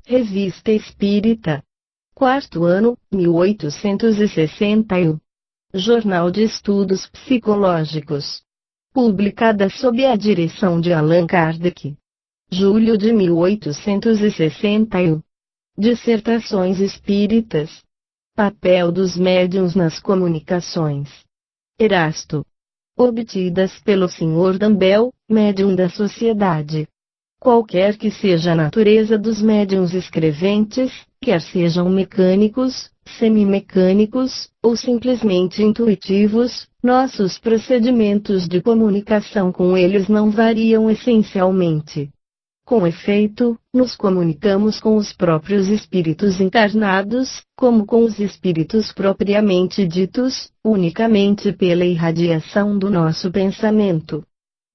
Revista Espírita. Quarto ano, 1861. Jornal de Estudos Psicológicos. Publicada sob a direção de Allan Kardec. Julho de 1861. Dissertações Espíritas. Papel dos médiuns nas comunicações. Erasto. Obtidas pelo Sr. Dambel, médium da Sociedade. Qualquer que seja a natureza dos médiuns escreventes, quer sejam mecânicos, semimecânicos, ou simplesmente intuitivos, nossos procedimentos de comunicação com eles não variam essencialmente. Com efeito, nos comunicamos com os próprios espíritos encarnados, como com os espíritos propriamente ditos, unicamente pela irradiação do nosso pensamento.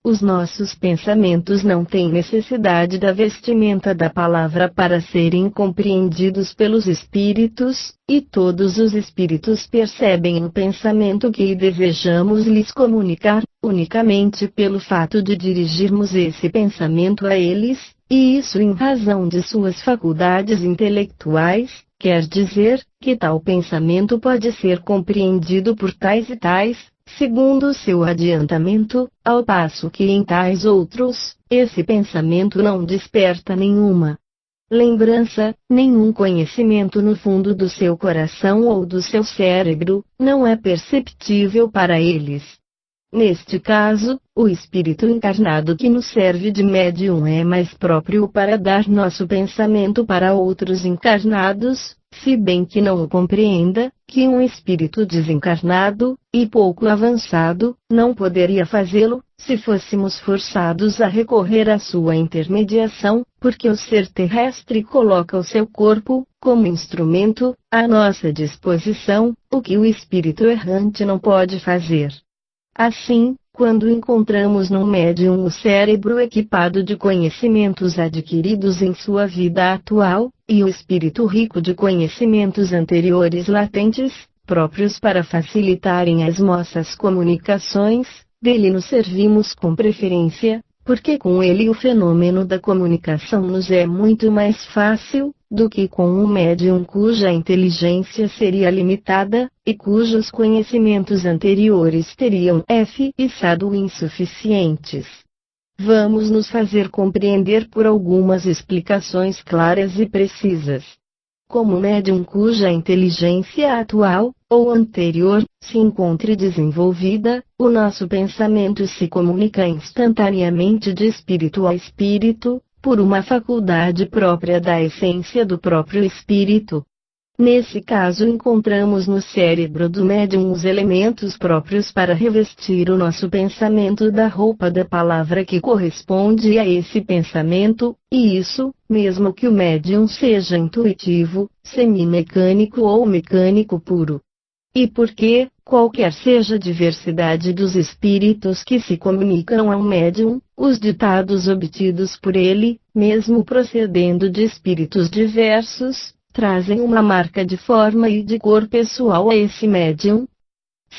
Os nossos pensamentos não têm necessidade da vestimenta da palavra para serem compreendidos pelos espíritos, e todos os espíritos percebem o pensamento que desejamos lhes comunicar, unicamente pelo fato de dirigirmos esse pensamento a eles, e isso em razão de suas faculdades intelectuais. Quer dizer, que tal pensamento pode ser compreendido por tais e tais, segundo o seu adiantamento, ao passo que em tais outros, esse pensamento não desperta nenhuma lembrança, nenhum conhecimento no fundo do seu coração ou do seu cérebro, não é perceptível para eles. Neste caso, o espírito encarnado que nos serve de médium é mais próprio para dar nosso pensamento para outros encarnados, se bem que não o compreenda, que um espírito desencarnado, e pouco avançado, não poderia fazê-lo, se fôssemos forçados a recorrer à sua intermediação, porque o ser terrestre coloca o seu corpo, como instrumento, à nossa disposição, o que o espírito errante não pode fazer. Assim, quando encontramos no médium o cérebro equipado de conhecimentos adquiridos em sua vida atual, e o espírito rico de conhecimentos anteriores latentes, próprios para facilitarem as nossas comunicações, dele nos servimos com preferência, porque com ele o fenômeno da comunicação nos é muito mais fácil, do que com um médium cuja inteligência seria limitada, e cujos conhecimentos anteriores teriam sido insuficientes. Vamos nos fazer compreender por algumas explicações claras e precisas. Como médium cuja inteligência atual, ou anterior, se encontre desenvolvida, o nosso pensamento se comunica instantaneamente de espírito a espírito, por uma faculdade própria da essência do próprio espírito. Nesse caso encontramos no cérebro do médium os elementos próprios para revestir o nosso pensamento da roupa da palavra que corresponde a esse pensamento, e isso, mesmo que o médium seja intuitivo, semimecânico ou mecânico puro. E porque, qualquer seja a diversidade dos espíritos que se comunicam ao médium, os ditados obtidos por ele, mesmo procedendo de espíritos diversos, trazem uma marca de forma e de cor pessoal a esse médium.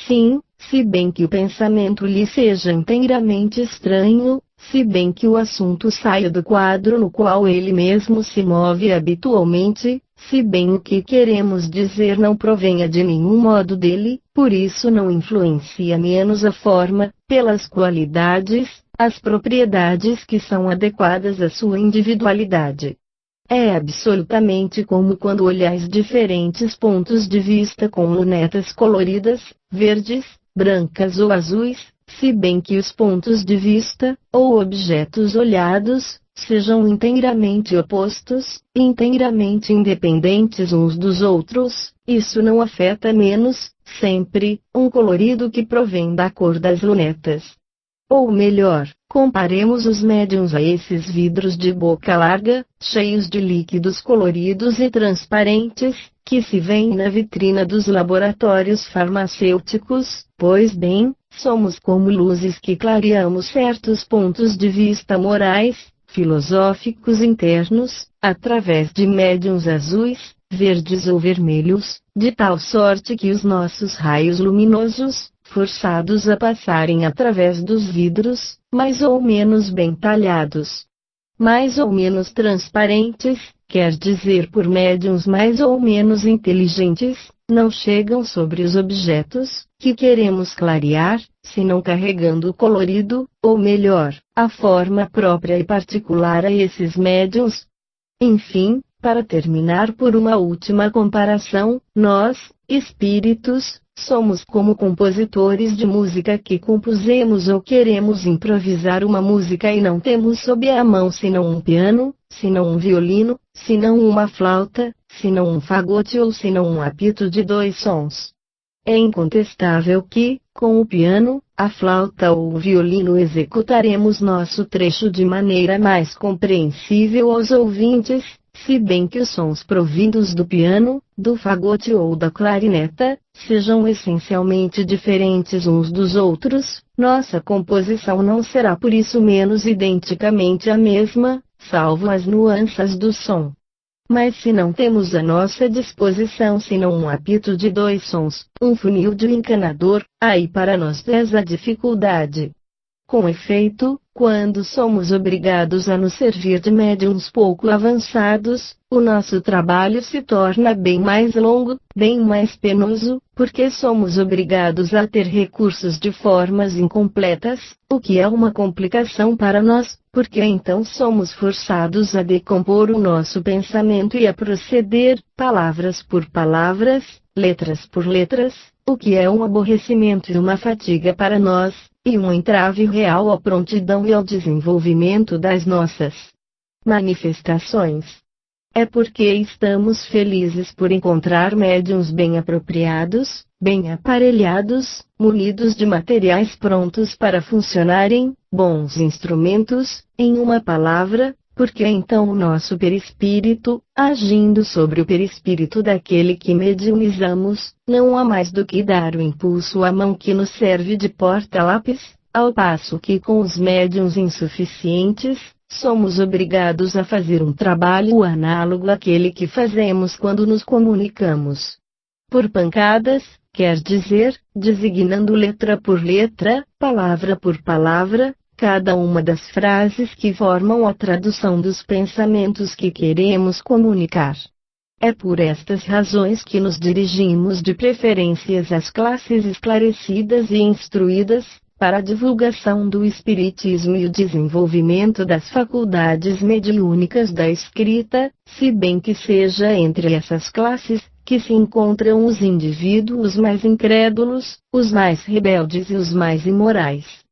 Sim, se bem que o pensamento lhe seja inteiramente estranho, se bem que o assunto saia do quadro no qual ele mesmo se move habitualmente, se bem o que queremos dizer não provenha de nenhum modo dele, por isso não influencia menos a forma, pelas qualidades, as propriedades que são adequadas à sua individualidade. É absolutamente como quando olhais diferentes pontos de vista com lunetas coloridas, verdes, brancas ou azuis, se bem que os pontos de vista, ou objetos olhados, sejam inteiramente opostos, inteiramente independentes uns dos outros, isso não afeta menos, sempre, um colorido que provém da cor das lunetas. Ou melhor, comparemos os médiuns a esses vidros de boca larga, cheios de líquidos coloridos e transparentes, que se vêem na vitrina dos laboratórios farmacêuticos. Pois bem, somos como luzes que clareamos certos pontos de vista morais, filosóficos internos, através de médiuns azuis, verdes ou vermelhos, de tal sorte que os nossos raios luminosos, forçados a passarem através dos vidros, mais ou menos bem talhados, mais ou menos transparentes, quer dizer por médiuns mais ou menos inteligentes, não chegam sobre os objetos que queremos clarear, senão carregando o colorido, ou melhor, a forma própria e particular a esses médiuns. Enfim, para terminar por uma última comparação, nós, espíritos, somos como compositores de música que compusemos ou queremos improvisar uma música e não temos sob a mão senão um piano, senão um violino, senão uma flauta, senão um fagote ou senão um apito de 2 sons. É incontestável que, com o piano, a flauta ou o violino executaremos nosso trecho de maneira mais compreensível aos ouvintes, se bem que os sons provindos do piano, do fagote ou da clarineta, sejam essencialmente diferentes uns dos outros, nossa composição não será por isso menos identicamente a mesma, salvo as nuances do som. Mas se não temos à nossa disposição senão um apito de 2 sons, um funil de um encanador, aí para nós pesa a dificuldade. Com efeito, quando somos obrigados a nos servir de médiuns pouco avançados, o nosso trabalho se torna bem mais longo, bem mais penoso, porque somos obrigados a ter recursos de formas incompletas, o que é uma complicação para nós, porque então somos forçados a decompor o nosso pensamento e a proceder, palavras por palavras, letras por letras, o que é um aborrecimento e uma fadiga para nós, e um entrave real à prontidão e ao desenvolvimento das nossas manifestações. É porque estamos felizes por encontrar médiuns bem apropriados, bem aparelhados, munidos de materiais prontos para funcionarem, bons instrumentos, em uma palavra, porque então o nosso perispírito, agindo sobre o perispírito daquele que mediunizamos, não há mais do que dar o impulso à mão que nos serve de porta-lápis, ao passo que com os médiuns insuficientes, somos obrigados a fazer um trabalho análogo àquele que fazemos quando nos comunicamos. Por pancadas, quer dizer, designando letra por letra, palavra por palavra, cada uma das frases que formam a tradução dos pensamentos que queremos comunicar. É por estas razões que nos dirigimos de preferências às classes esclarecidas e instruídas, para a divulgação do espiritismo e o desenvolvimento das faculdades mediúnicas da escrita, se bem que seja entre essas classes que se encontram os indivíduos mais incrédulos, os mais rebeldes e os mais imorais.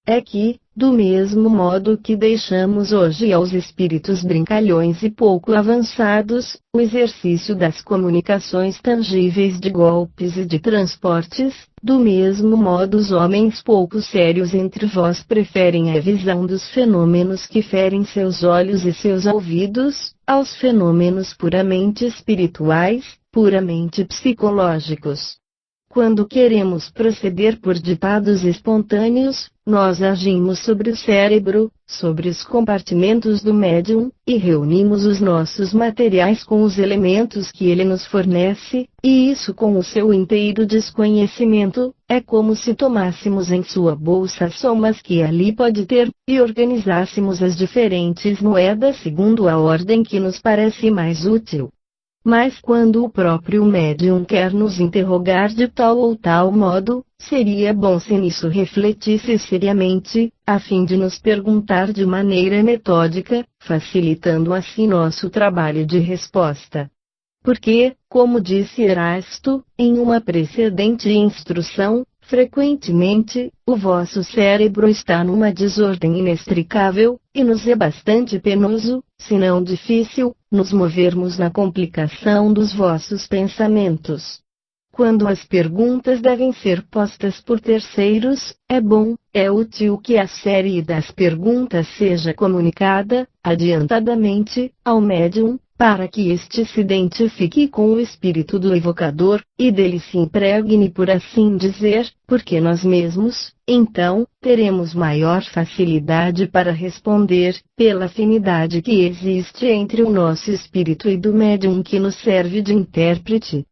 É que, do mesmo modo que deixamos hoje aos espíritos brincalhões e pouco avançados, o exercício das comunicações tangíveis de golpes e de transportes, do mesmo modo os homens pouco sérios entre vós preferem a visão dos fenômenos que ferem seus olhos e seus ouvidos, aos fenômenos puramente espirituais, puramente psicológicos. Quando queremos proceder por ditados espontâneos, nós agimos sobre o cérebro, sobre os compartimentos do médium, e reunimos os nossos materiais com os elementos que ele nos fornece, e isso com o seu inteiro desconhecimento, é como se tomássemos em sua bolsa as somas que ali pode ter, e organizássemos as diferentes moedas segundo a ordem que nos parece mais útil. Mas quando o próprio médium quer nos interrogar de tal ou tal modo, seria bom se nisso refletisse seriamente, a fim de nos perguntar de maneira metódica, facilitando assim nosso trabalho de resposta. Porque, como disse Erasto, em uma precedente instrução, frequentemente, o vosso cérebro está numa desordem inextricável, e nos é bastante penoso, se não difícil, nos movermos na complicação dos vossos pensamentos. Quando as perguntas devem ser postas por terceiros, é bom, é útil que a série das perguntas seja comunicada, adiantadamente, ao médium, para que este se identifique com o espírito do evocador, e dele se impregne por assim dizer, porque nós mesmos, então, teremos maior facilidade para responder, pela afinidade que existe entre o nosso espírito e do médium que nos serve de intérprete.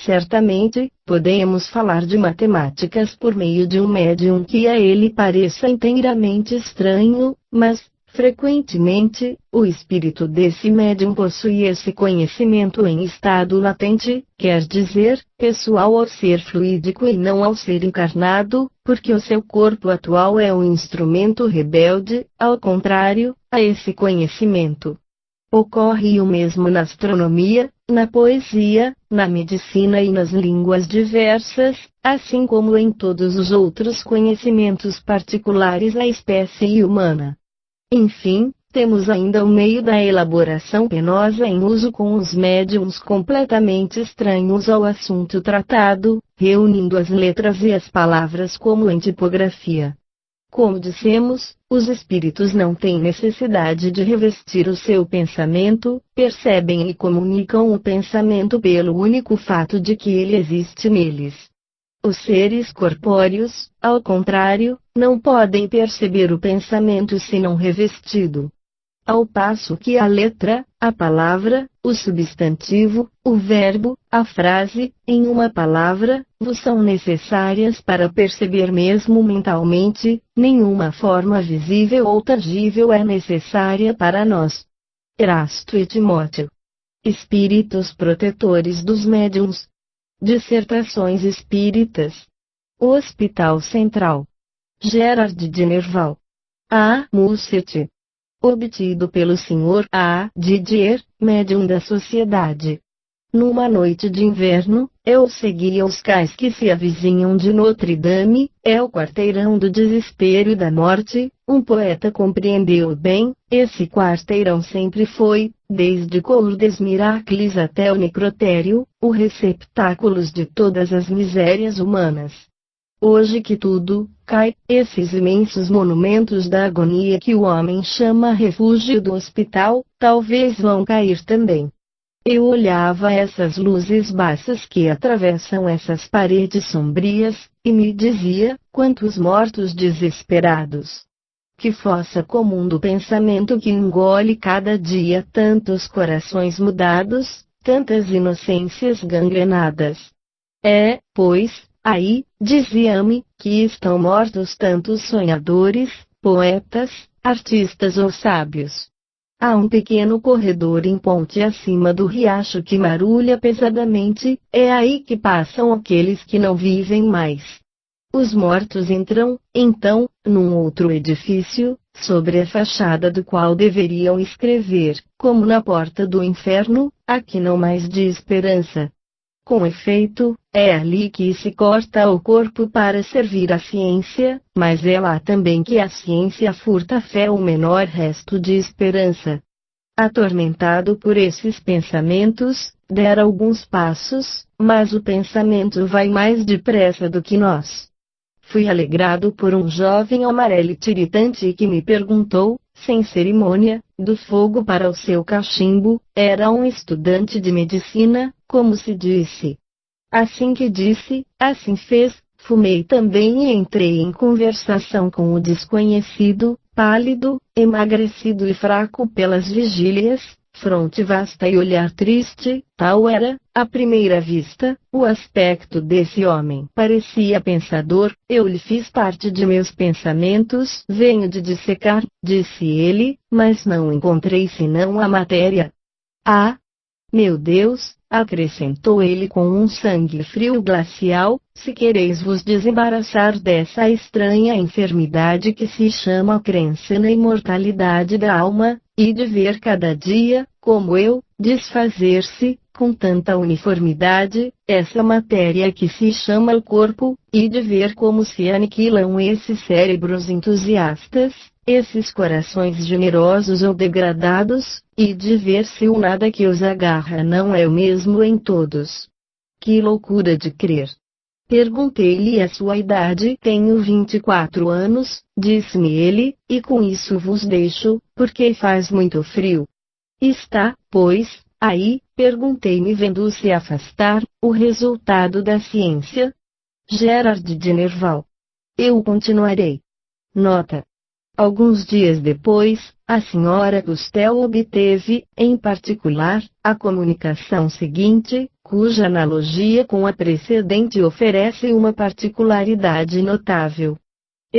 Certamente, podemos falar de matemáticas por meio de um médium que a ele pareça inteiramente estranho, mas, Frequentemente, o espírito desse médium possui esse conhecimento em estado latente, quer dizer, pessoal ao ser fluídico e não ao ser encarnado, porque o seu corpo atual é um instrumento rebelde, ao contrário, a esse conhecimento. Ocorre o mesmo na astronomia, na poesia, na medicina e nas línguas diversas, assim como em todos os outros conhecimentos particulares da espécie humana. Enfim, temos ainda o meio da elaboração penosa em uso com os médiums completamente estranhos ao assunto tratado, reunindo as letras e as palavras como em tipografia. Como dissemos, os espíritos não têm necessidade de revestir o seu pensamento, percebem e comunicam o pensamento pelo único fato de que ele existe neles. Os seres corpóreos, ao contrário, não podem perceber o pensamento senão revestido. Ao passo que a letra, a palavra, o substantivo, o verbo, a frase, em uma palavra, vos são necessárias para perceber mesmo mentalmente, nenhuma forma visível ou tangível é necessária para nós. Erasto e Timóteo. Espíritos protetores dos médiuns. Dissertações espíritas. O Hospital Central. Gerard de Nerval. A. Musset. Obtido pelo Sr. A. Didier, médium da sociedade. Numa noite de inverno, eu seguia os cais que se avizinham de Notre Dame, é o quarteirão do desespero e da morte. Um poeta compreendeu bem, esse quarteirão sempre foi, desde Cour des Miracles até o necrotério, o receptáculo de todas as misérias humanas. Hoje que tudo cai, esses imensos monumentos da agonia que o homem chama refúgio do hospital, talvez vão cair também. Eu olhava essas luzes baças que atravessam essas paredes sombrias, e me dizia, quantos mortos desesperados. Que fossa comum do pensamento que engole cada dia tantos corações mudados, tantas inocências gangrenadas. É, pois, aí, dizia-me, que estão mortos tantos sonhadores, poetas, artistas ou sábios. Há um pequeno corredor em ponte acima do riacho que marulha pesadamente, é aí que passam aqueles que não vivem mais. Os mortos entram, então, num outro edifício, sobre a fachada do qual deveriam escrever, como na porta do inferno, aqui não mais de esperança. Com efeito, é ali que se corta o corpo para servir à ciência, mas é lá também que a ciência furta a fé o menor resto de esperança. Atormentado por esses pensamentos, dera alguns passos, mas o pensamento vai mais depressa do que nós. Fui alegrado por um jovem amarelo tiritante que me perguntou, sem cerimônia, do fogo para o seu cachimbo. Era um estudante de medicina, como se disse. Assim que disse, assim fez. Fumei também e entrei em conversação com o desconhecido, pálido, emagrecido e fraco pelas vigílias, fronte vasta e olhar triste. Tal era, à primeira vista, o aspecto desse homem. Parecia pensador. Eu lhe fiz parte de meus pensamentos. Venho de dissecar, disse ele, mas não encontrei senão a matéria. Ah! Meu Deus, acrescentou ele com um sangue frio glacial, se quereis vos desembaraçar dessa estranha enfermidade que se chama crença na imortalidade da alma, e de ver cada dia, como eu, desfazer-se, com tanta uniformidade, essa matéria que se chama o corpo, e de ver como se aniquilam esses cérebros entusiastas, esses corações generosos ou degradados, e de ver se o nada que os agarra não é o mesmo em todos. Que loucura de crer! Perguntei-lhe a sua idade. Tenho 24 anos, disse-me ele, e com isso vos deixo, porque faz muito frio. Está, pois, aí, perguntei-me vendo-o se afastar, o resultado da ciência? Gerard de Nerval. Eu continuarei. Nota. Alguns dias depois, a Sra. Custel obteve, em particular, a comunicação seguinte, cuja analogia com a precedente oferece uma particularidade notável.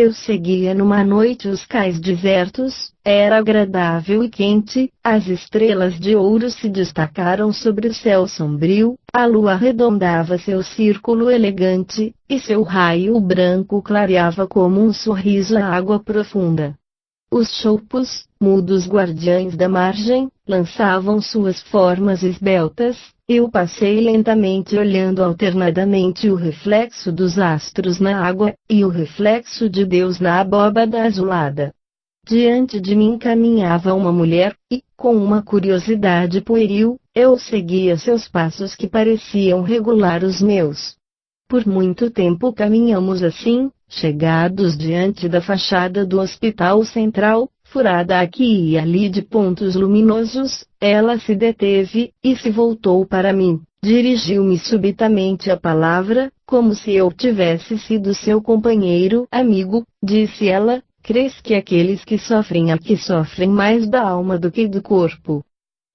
Eu seguia numa noite os cais desertos, era agradável e quente, as estrelas de ouro se destacaram sobre o céu sombrio, a lua arredondava seu círculo elegante, e seu raio branco clareava como um sorriso a água profunda. Os choupos, mudos guardiães da margem, lançavam suas formas esbeltas. Eu passei lentamente olhando alternadamente o reflexo dos astros na água, e o reflexo de Deus na abóbada azulada. Diante de mim caminhava uma mulher, e, com uma curiosidade pueril, eu seguia seus passos que pareciam regular os meus. Por muito tempo caminhamos assim, chegados diante da fachada do Hospital Central, furada aqui e ali de pontos luminosos, ela se deteve, e se voltou para mim, dirigiu-me subitamente a palavra, como se eu tivesse sido seu companheiro. Amigo, disse ela, crês que aqueles que sofrem aqui sofrem mais da alma do que do corpo?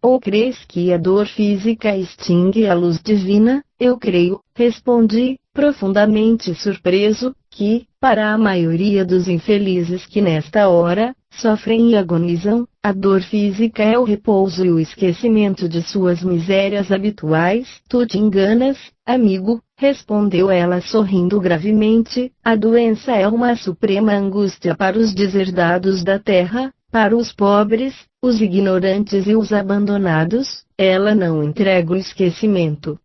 Ou crês que a dor física extingue a luz divina? Eu creio, respondi, profundamente surpreso, que, para a maioria dos infelizes que nesta hora, sofrem e agonizam, a dor física é o repouso e o esquecimento de suas misérias habituais. Tu te enganas, amigo, respondeu ela sorrindo gravemente, a doença é uma suprema angústia para os deserdados da terra, para os pobres, os ignorantes e os abandonados, ela não entrega o esquecimento.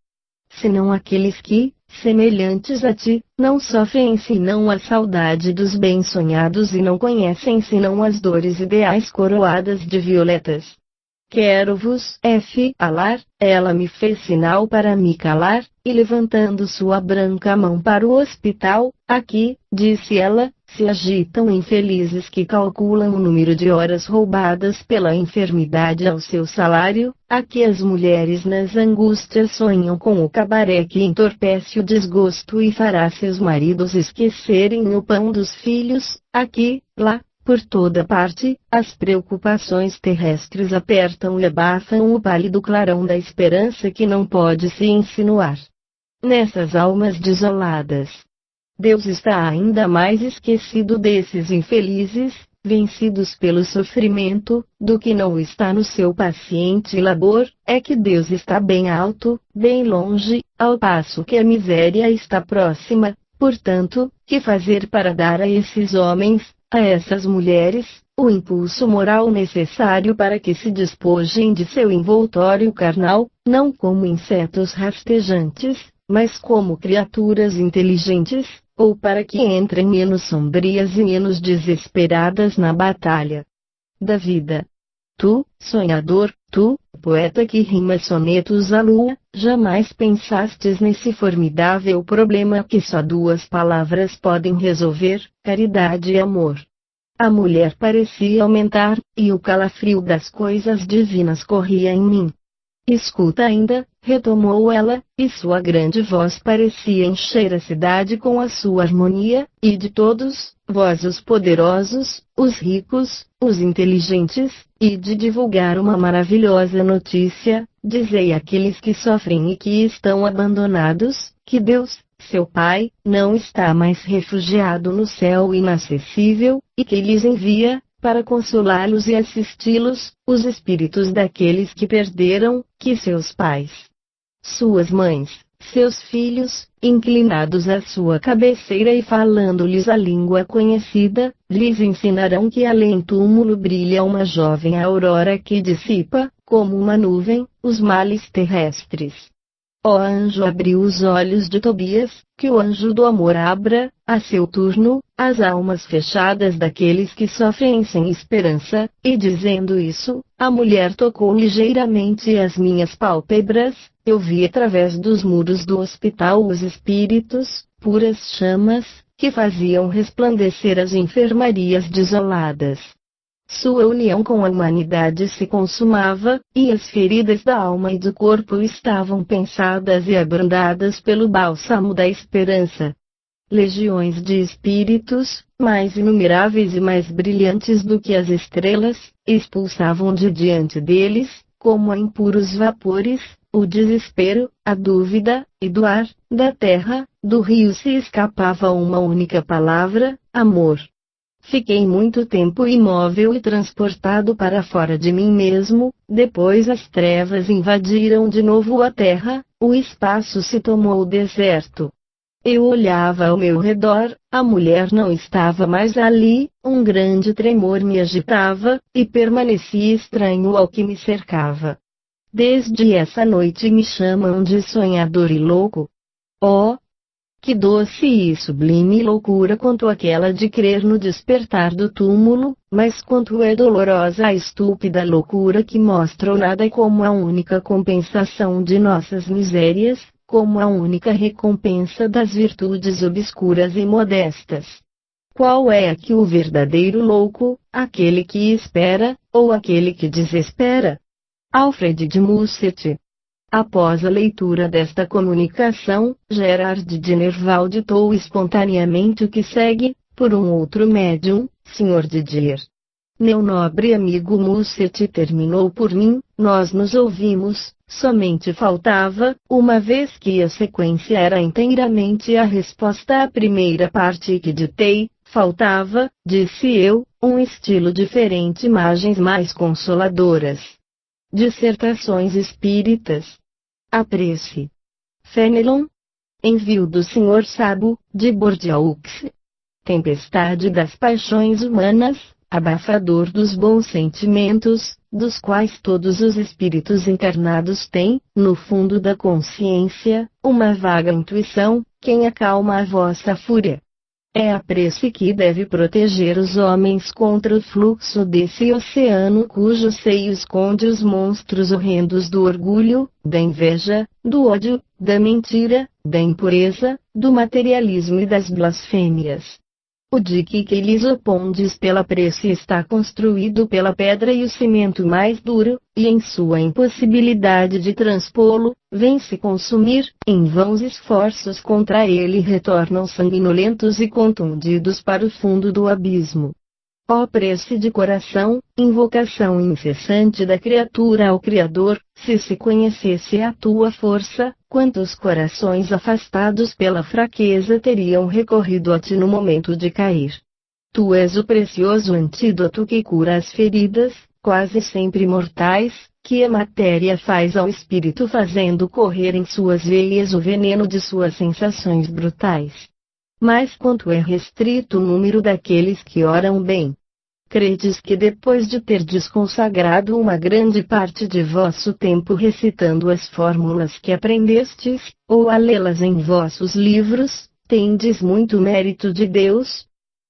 Senão aqueles que, semelhantes a ti, não sofrem senão a saudade dos bens sonhados e não conhecem senão as dores ideais coroadas de violetas. Quero-vos falar, ela me fez sinal para me calar, e levantando sua branca mão para o hospital, aqui, disse ela, se agitam infelizes que calculam o número de horas roubadas pela enfermidade ao seu salário, aqui as mulheres nas angústias sonham com o cabaré que entorpece o desgosto e fará seus maridos esquecerem o pão dos filhos, aqui, lá, por toda parte, as preocupações terrestres apertam e abafam o pálido clarão da esperança que não pode se insinuar nessas almas desoladas. Deus está ainda mais esquecido desses infelizes, vencidos pelo sofrimento, do que não está no seu paciente labor. É que Deus está bem alto, bem longe, ao passo que a miséria está próxima. Portanto, que fazer para dar a esses homens, a essas mulheres, o impulso moral necessário para que se despojem de seu envoltório carnal, não como insetos rastejantes, mas como criaturas inteligentes, ou para que entrem menos sombrias e menos desesperadas na batalha da vida. Tu, sonhador, tu, poeta que rima sonetos à lua, jamais pensastes nesse formidável problema que só duas palavras podem resolver: caridade e amor. A mulher parecia aumentar, e o calafrio das coisas divinas corria em mim. Escuta ainda, retomou ela, e sua grande voz parecia encher a cidade com a sua harmonia, e de todos, vós os poderosos, os ricos, os inteligentes, e de divulgar uma maravilhosa notícia, dizei àqueles que sofrem e que estão abandonados, que Deus, seu Pai, não está mais refugiado no céu inacessível, e que lhes envia, para consolá-los e assisti-los, os espíritos daqueles que perderam, que seus pais, suas mães, seus filhos, inclinados à sua cabeceira e falando-lhes a língua conhecida, lhes ensinarão que além túmulo brilha uma jovem aurora que dissipa, como uma nuvem, os males terrestres. Ó anjo, abriu os olhos de Tobias, que o anjo do amor abra, a seu turno, as almas fechadas daqueles que sofrem sem esperança, e dizendo isso, a mulher tocou ligeiramente as minhas pálpebras. Eu vi através dos muros do hospital os espíritos, puras chamas, que faziam resplandecer as enfermarias desoladas. Sua união com a humanidade se consumava, e as feridas da alma e do corpo estavam pensadas e abrandadas pelo bálsamo da esperança. Legiões de espíritos, mais inumeráveis e mais brilhantes do que as estrelas, expulsavam de diante deles, como a impuros vapores, o desespero, a dúvida, e do ar, da terra, do rio se escapava uma única palavra: amor. Fiquei muito tempo imóvel e transportado para fora de mim mesmo. Depois as trevas invadiram de novo a terra, o espaço se tomou deserto. Eu olhava ao meu redor, a mulher não estava mais ali, um grande tremor me agitava, e permaneci estranho ao que me cercava. Desde essa noite me chamam de sonhador e louco. Oh! Que doce e sublime loucura quanto aquela de crer no despertar do túmulo, mas quanto é dolorosa a estúpida loucura que mostra o nada como a única compensação de nossas misérias, como a única recompensa das virtudes obscuras e modestas. Qual é aqui o verdadeiro louco, aquele que espera, ou aquele que desespera? Alfred de Musset. Após a leitura desta comunicação, Gerard de Nerval ditou espontaneamente o que segue, por um outro médium, Sr. Didier. Meu nobre amigo Musset terminou por mim, nós nos ouvimos, somente faltava, uma vez que a sequência era inteiramente a resposta à primeira parte que ditei, faltava, disse eu, um estilo diferente, imagens mais consoladoras. Dissertações Espíritas. Apresse. Fenelon. Envio do Sr. Sabo, de Bordeaux. Tempestade das paixões humanas, abafador dos bons sentimentos, dos quais todos os espíritos encarnados têm, no fundo da consciência, uma vaga intuição, quem acalma a vossa fúria. É a prece que deve proteger os homens contra o fluxo desse oceano cujo seio esconde os monstros horrendos do orgulho, da inveja, do ódio, da mentira, da impureza, do materialismo e das blasfêmias. O dique que lhes opondes pela prece está construído pela pedra e o cimento mais duro, e em sua impossibilidade de transpô-lo, vem-se consumir, em vãos esforços contra ele retornam sanguinolentos e contundidos para o fundo do abismo. Ó prece de coração, invocação incessante da criatura ao Criador, se conhecesse a tua força, quantos corações afastados pela fraqueza teriam recorrido a ti no momento de cair. Tu és o precioso antídoto que cura as feridas, quase sempre mortais, que a matéria faz ao espírito, fazendo correr em suas veias o veneno de suas sensações brutais. Mas quanto é restrito o número daqueles que oram bem. Credes que depois de terdes consagrado uma grande parte de vosso tempo recitando as fórmulas que aprendestes, ou a lê-las em vossos livros, tendes muito mérito de Deus?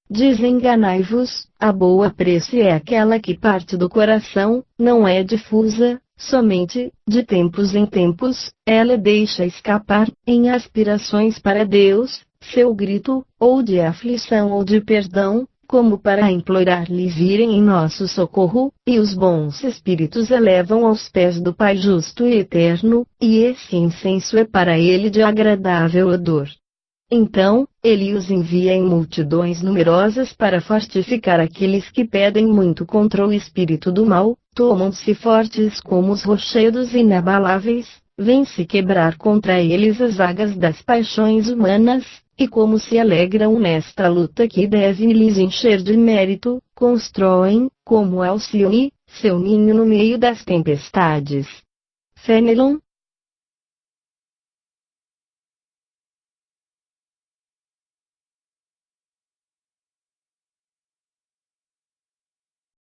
Desenganai-vos, a boa prece é aquela que parte do coração, não é difusa, somente, de tempos em tempos, ela deixa escapar, em aspirações para Deus, seu grito, ou de aflição ou de perdão, como para implorar-lhe virem em nosso socorro, e os bons espíritos elevam aos pés do Pai justo e eterno, e esse incenso é para ele de agradável odor. Então, ele os envia em multidões numerosas para fortificar aqueles que pedem muito contra o espírito do mal, tomam-se fortes como os rochedos inabaláveis, vêm-se quebrar contra eles as vagas das paixões humanas, e como se alegram nesta luta que deve lhes encher de mérito, constroem, como Alcione, seu ninho no meio das tempestades. Fenelon.